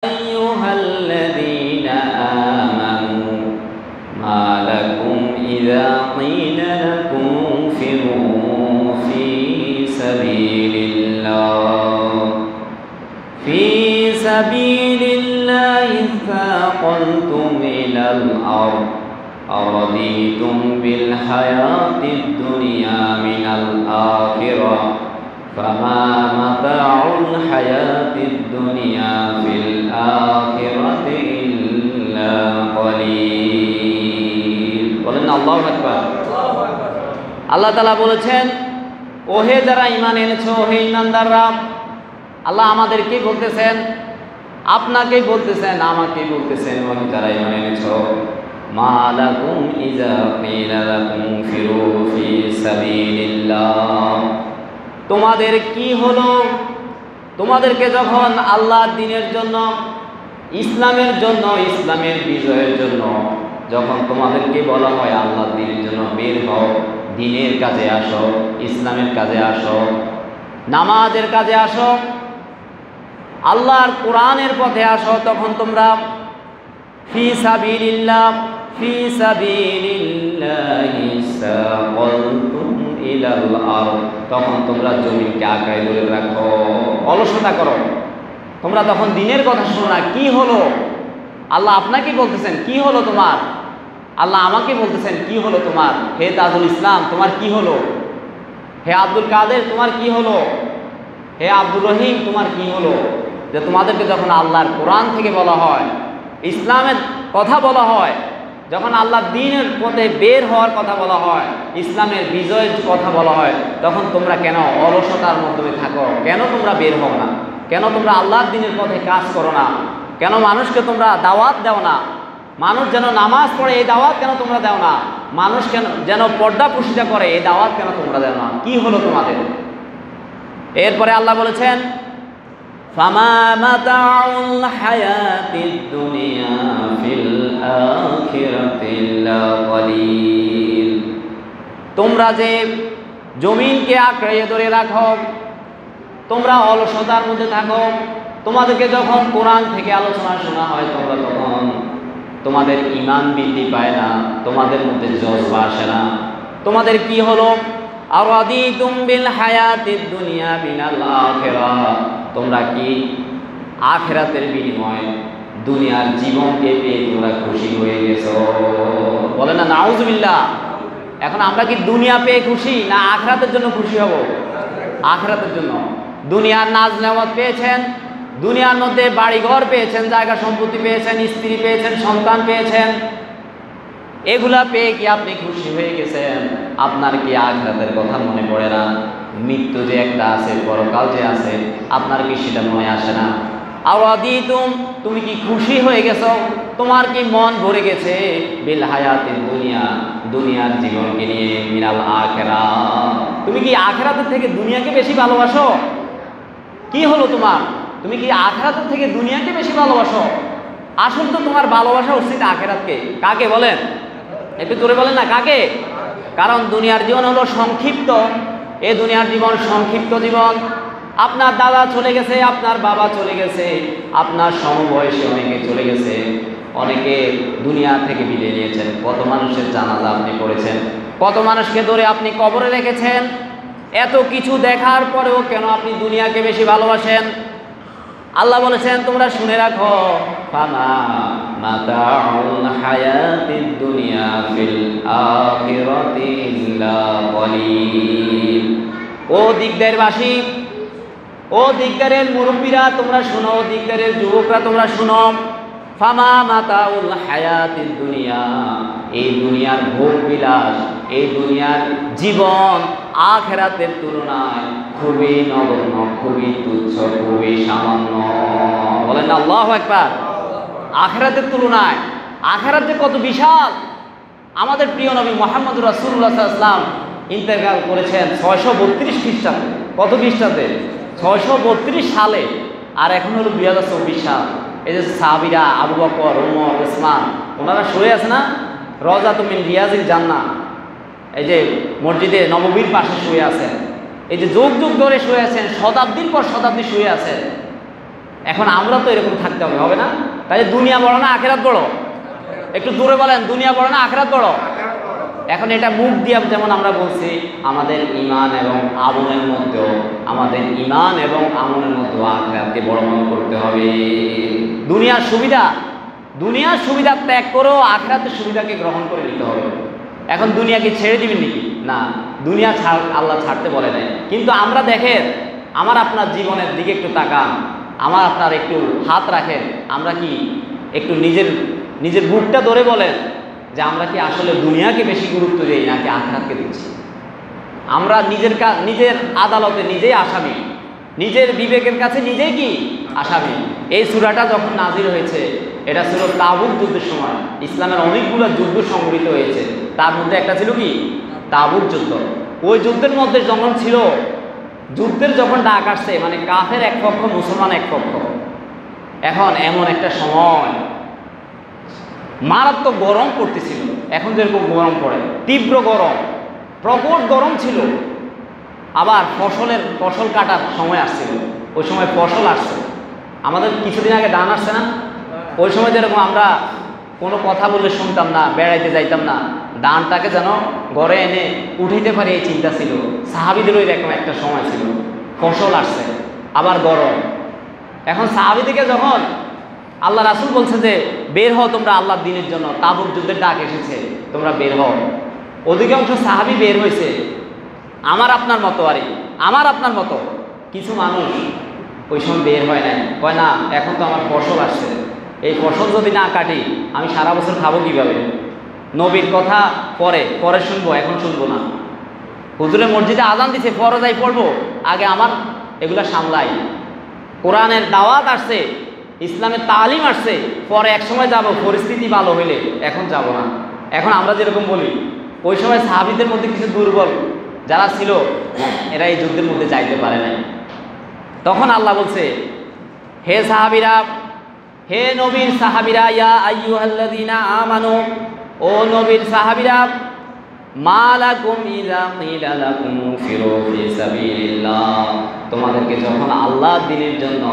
أيها الذين آمنوا ما لكم إذا قيل لكم انفروا في سبيل الله اثاقلتم إلى الأرض أرضيتم بالحياة الدنيا من الآخرة فما متاع الحياة الدنيا في الآخرة إلا قليل বলেন আল্লাহু আকবার। আল্লাহ তাআলা বলেছেন, ওহে যারা ঈমান এনেছো, হে ঈমানদাররা। আল্লাহ আমাদেরকেই বলতেছেন, আপনাকেই বলতেছেন, আমাকেই বলতেছেন, ওহে যারা ঈমান এনেছো, মা লাকুম ইযা কিলা লাকুম ফিরু ফি সাবিলিল্লাহ। তোমাদের কি হলো? তোমাদেরকে যখন আল্লাহর দ্বীনের জন্য, ইসলামের জন্য, ইসলামের বিজয়ের জন্য যখন তোমাদেরকে বলা হয় আল্লাহর দ্বীনের জন্য বের হও, দ্বীনের কাজে আসো, ইসলামের কাজে আসো, নামাজের কাজে আসো, আল্লাহর কোরআনের পথে আসো, তখন তোমরা ফি সাবিলিল্লাহ ফি সাবিলিল্লাহি সাকালতুম ইলাল আরদ। তখন তোমরা জমিনকে আঁকড়ে ধরে রাখো, অলসতা করো। তোমরা তখন দ্বীনের কথা শোনো না। কি হলো? আল্লাহ আপনাকে বলতেছেন, কি হলো তোমার? আল্লাহ আমাকে বলতেছেন, কি হলো তোমার? হে তাজুল ইসলাম, তোমার কি হলো? হে আব্দুল কাদের, তোমার কি হলো? হে আব্দুর রহিম, তোমার কি হলো? যে তোমাদেরকে যখন আল্লাহর কোরআন থেকে বলা হয়, ইসলামের কথা বলা হয়, যখন আল্লাহ দ্বীনের পথে বের হওয়ার কথা বলা হয়, ইসলামের বিজয়ের কথা বলা হয়, তখন তোমরা কেন অলসতার মাধ্যমে থাকো? কেন তোমরা বের হও না? কেন তোমরা আল্লাহর দ্বীনের পথে কাজ করো না? কেন মানুষকে তোমরা দাওয়াত দাও না? মানুষ যেন নামাজ পড়ে, এই দাওয়াত কেন তোমরা দাও না? মানুষ কেন যেন পর্দা পুশিটা করে, এই দাওয়াত কেন তোমরা দাও না? কি হলো তোমাদের? এরপরে আল্লাহ বলেছেন, ফামা মাতাউল হায়াতিদ দুনিয়া ফিল আখিরাতি ইল্লা কলিল। তোমরা যে জমিনকে আঁকড়ে ধরে রাখো, তোমরা অলসতার মধ্যে থাকো, তোমাদেরকে যখন কোরআন থেকে আলোচনা শোনা হয়, তোমরা তখন তোমাদের ঈমান বৃদ্ধি পায় না, তোমাদের মধ্যে জজবা আসে না। তোমাদের কি হলো? আরাদিতুম বিল হায়াতিদ দুনিয়া মিনাল আখিরাহ। তোমরা কি আখিরাতের বিনিময়ে দুনিয়ার জীবনকে পেয়ে তোমরা খুশি হয়ে গেছো? বলে না নাউজুবিল্লাহ। এখন আমরা কি দুনিয়া পেয়ে খুশি না আখিরাতের জন্য খুশি হব? আখিরাতের জন্য। দুনিয়ার নাজ নেয়ামত পেয়েছেন, দুনিয়ার মধ্যে বাড়িঘর পেয়েছেন, জায়গা সম্পত্তি পেয়েছেন, স্ত্রী পেয়েছেন, সন্তান পেয়েছেন, এগুলা পেয়ে কি আপনি খুশি হয়ে গেছেন? আপনার কি আখিরাতের কথা মনে পড়ে না? মৃত্যু যে একটা আছে, পরকাল যে আছে, আপনার কি সেটা মনে আসে না? আওয়াদিতুম, তুমি কি খুশি হয়ে গেছো? তোমার কি মন ভরে গেছে বিল হায়াতিদ দুনিয়া, দুনিয়ার জীবনকে নিয়ে, মিনাল আখিরাহ। তুমি কি আখিরাতের থেকে দুনিয়াকে বেশি ভালোবাসো? কি হলো তোমার? তুমি কি আখিরাতের থেকে দুনিয়াকে বেশি ভালোবাসো? আসল তো তোমার ভালোবাসা উচিত আখিরাতকে। কাকে বলেন? একটু জোরে বলেন না, কাকে? কারণ দুনিয়ার জীবন হলো সংক্ষিপ্ত। এই দুনিয়ার জীবন সংক্ষিপ্ত জীবন। আপনার দাদা চলে গেছে, আপনার বাবা চলে গেছে, আপনার সমবয়সী অনেকে চলে গেছে, অনেকে দুনিয়া থেকে বিদায় নিয়েছেন। কত মানুষের জানাজা আপনি করেছেন, কত মানুষকে ধরে আপনি কবরে রেখেছেন। এত কিছু দেখার পরেও কেন আপনি দুনিয়াকে বেশি ভালোবাসেন? আল্লাহ বলেছেন, তোমরা শুনে রাখো, ফামা মাতাউল হায়াতিদ দুনিয়া ফিল আখিরাতি ইল্লা কলিল। ও দিগদারবাসী, ও দিগদারের মুরব্বীরা তোমরা শুনো, দিগদারের যুবকরা তোমরা শুনো, ফামা মাতাউল হায়াতিদ দুনিয়া, এই দুনিয়ার ভোগ বিলাস, এই দুনিয়ার জীবন আখিরাতের তুলনায় খুবই নগণ্য, খুবই তুচ্ছ, খুবই সামান্য। বলেন না আল্লাহু আকবার। আখিরাতের তুলনায় আখিরাত যে কত বিশাল। আমাদের প্রিয় নবী মুহাম্মদুর রাসূলুল্লাহ সাল্লাল্লাহু আলাইহি ওয়াসাল্লাম ইন্তেকাল করেছেন 632 খ্রিস্টাব্দে। কত খ্রিস্টাব্দে? 632 সালে। আর এখন হলো 2024 সাল। এই যে সাহাবীরা আবু বকর, ওমর, ওসমান, ওনারা শুয়ে আছে না রওজাতুম মিন রিয়াজিল জান্নাহ, এই যে মসজিদে নববীর পাশে শুয়ে আছেন। এই যে যুগ যুগ ধরে শুয়ে আছেন, শতাব্দীর পর শতাব্দী শুয়ে আছেন। এখন আমরা তো এরকম থাকতে হবে, হবে না? তাহলে দুনিয়া বড় না আখিরাত বড়? একটু দূরে বলেন, দুনিয়া বড় না আখিরাত বড়? এখন এটা মুখ দিয়ে যেমন আমরা বলছি, আমাদের ঈমান এবং আমলের মধ্যেও, আমাদের ঈমান এবং আমলের মধ্যেও আখিরাতকে বড় মনে করতে হবে। দুনিয়ার সুবিধা ত্যাগ করেও আখিরাতের সুবিধাকে গ্রহণ করে নিতে হবে। এখন দুনিয়াকে ছেড়ে দিবেন নাকি? না, দুনিয়া আল্লাহ ছাড়তে বলে নাই। কিন্তু আমরা দেখেন, আমার আপনার জীবনের দিকে একটু তাকান, আমার আপনার একটু হাত রাখেন, আমরা কি একটু নিজের বুকটা ধরে বলেন যে আমরা কি আসলে দুনিয়াকে বেশি গুরুত্ব দিই নাকি আখিরাতকে দিচ্ছি? আমরা নিজের আদালতে নিজেই আসামি, নিজের বিবেকের কাছে নিজেই কি আসামি। এই সূরাটা যখন নাজিল হয়েছে, এটা ছিল তাবুক যুদ্ধের সময়। ইসলামের অনেকগুলো যুদ্ধ সংঘটিত হয়েছে, তার মধ্যে একটা ছিল কি তাবুক যুদ্ধ। ওই যুদ্ধের মধ্যে যখন ছিল, যুদ্ধের যখন ডাক আসছে, মানে কাফের এক পক্ষ, মুসলমান এক পক্ষ। এখন এমন একটা সময় মারাত্মক গরম পড়তেছিল, এখন যেরকম গরম পড়ে, তীব্র গরম, প্রকট গরম ছিল। আবার ফসল কাটার সময় আসছিল, ওই সময় ফসল আসছে। আমাদের কিছুদিন আগে ধান আসছে না? ওই সময় যেরকম আমরা কোনো কথা বললে শুনতাম না, বেড়াইতে যাইতাম না, ধানটাকে যেন ঘরে এনে উঠাইতে পারি এই চিন্তা ছিল। সাহাবীদেরও এরকম একটা সময় ছিল, ফসল আসছে, আবার গরম। এখন সাহাবীদেরকে যখন আল্লাহ রাসূল বলছে যে বের হও তোমরা আল্লাহর দ্বীনের জন্য, তাবুক যুদ্ধের ডাক এসেছে, তোমরা বের হও, অধিকাংশ সাহাবী বের হয়েছে। আমার আপনার মতো কিছু মানুষ ওই সময় বের হয় নাই, কয় না এখন তো আমার ফসল আসছে, এই ফসল যদি না কাটি আমি সারা বছর খাবো কিভাবে? নবীর কথা পরে শুনবো, এখন শুনবো না। হুজুরের মসজিদে আজান দিছে, ফরজাই পড়বো, আগে আমার এগুলা সামলাই। কোরআনের দাওয়াত আসছে, ইসলামের তালিম আসছে, পরে এক সময় যাব, পরিস্থিতি ভালো হইলে, এখন যাব না। এখন আমরা যেরকম বলি, ওই সময় সাহাবীদের মধ্যে কিছু দুর্বল যারা ছিল, এরা এই যুদ্ধের মধ্যে যাইতে পারে নাই। তখন আল্লাহ বলছে, হে সাহাবীরা, হে নবীর সাহাবীরা, ইয়া আইয়ুহাল্লাযীনা আমানু, ও নবীর সাহাবীরা, মা লাকুম ইযা কিলা লাকুম ফিরু ফি সাবিলিল্লাহ, তোমাদেরকে যখন আল্লাহর দ্বীনের জন্য,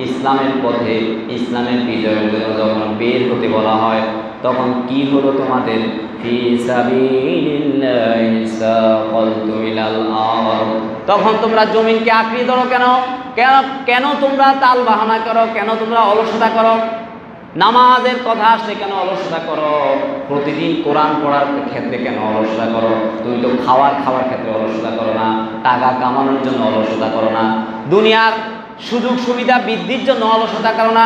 ইসলামের পথে, ইসলামের বিজয়ের জন্য যখন বের হতে বলা হয়, তখন কি হলো তোমাদের? ফি সাবিলিল্লাহি সাকালতুম ইলাল আরদ, তখন তোমরা জমিনকে আঁকড়ে ধরো। কেন তোমরা তাল বাহানা করো? কেন তোমরা অলসতা করো? নামাজের কথা আসলে কেন অলসতা করো? প্রতিদিন কোরআন পড়ার ক্ষেত্রে কেন অলসতা করো? তুমি তো খাওয়ার ক্ষেত্রে অলসতা করো না, টাকা কামানোর জন্য অলসতা করো না, দুনিয়ার সুযোগ সুবিধা বৃদ্ধির জন্য অলসতা করো না,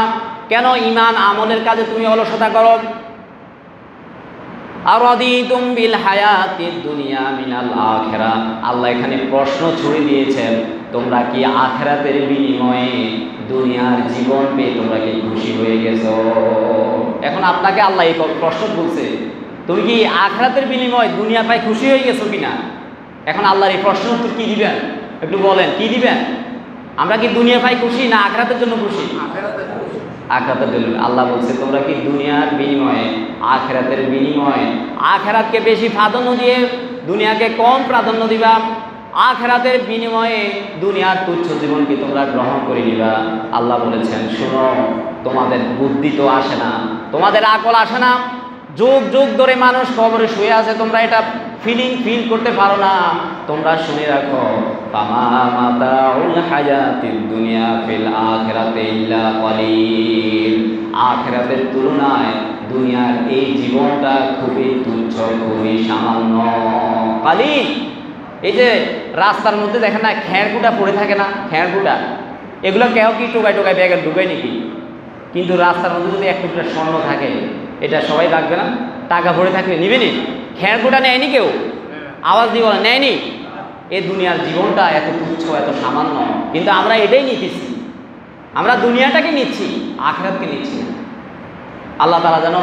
কেন ঈমান আমলের কাজে তুমি অলসতা করো? আরাদিতুম বিল হায়াতিদ দুনিয়া মিনাল আখিরাহ, আল্লাহ এখানে প্রশ্ন ছুড়ে দিয়েছেন, তোমরা কি আখিরাতের বিনিময়ে দুনিয়ার জীবন পেয়ে তোমরা কি খুশি হয়ে গেছো? এখন আপনাকে আল্লাহ এই প্রশ্ন বলছে, তুমি কি আখিরাতের বিনিময়ে দুনিয়া পাই খুশি হয়ে গেছো কিনা? এখন আল্লাহর এই প্রশ্ন উত্তর কি দিবেন? একটু বলেন, কি দিবেন? আমরা কি দুনিয়া পাই খুশি না আখিরাতের জন্য খুশি? আখিরাতের জন্য। আল্লাহ বলছে, তোমরা কি দুনিয়ার বিনিময়ে, আখিরাতের বিনিময়ে, আখিরাতকে বেশি প্রাধান্য দিয়ে দুনিয়াকে কম প্রাধান্য দিবা? আখিরাতের বিনিময়ে দুনিয়ার তুচ্ছ জীবনকে তোমরা গ্রহণ করে নিবা? আল্লাহ বলেছেন, শোনো, তোমাদের বুদ্ধি তো আসে না, তোমাদের আকল আসে না, যুগ যুগ ধরে মানুষ কবরে শুয়ে আছে, তোমরা এটা ফিল করতে পারো না। তোমরা শুনে রাখো, ফামা মাতাউল হায়াতিদ দুনিয়া ফিল আখিরাতি ইল্লা কলিল, আখিরাতের তুলনায় দুনিয়ার এই জীবনটা খুবই তুচ্ছ, খুবই সামান্য। কলিল, এই যে রাস্তার মধ্যে দেখেন না খেরকুটা পড়ে থাকে না, খেরকুটা, এগুলো কেউ কি টোকায় ব্যাগে ঢুকায় নাকি? কিন্তু রাস্তার মধ্যে যদি এক টুকরা স্বর্ণ থাকে, এটা সবাই রাখবে না? টাকা পড়ে থাকলে নিবে নি? খেরকুটা নেয়নি কেউ? আওয়াজ দিয়ে বলে নেয়নি? এই দুনিয়ার জীবনটা এত তুচ্ছ, এত সামান্য, কিন্তু আমরা এটাই নিতেছি। আমরা দুনিয়াটাকে নিচ্ছি, আখিরাতকে নিচ্ছি না। আল্লাহ তাআলা যেন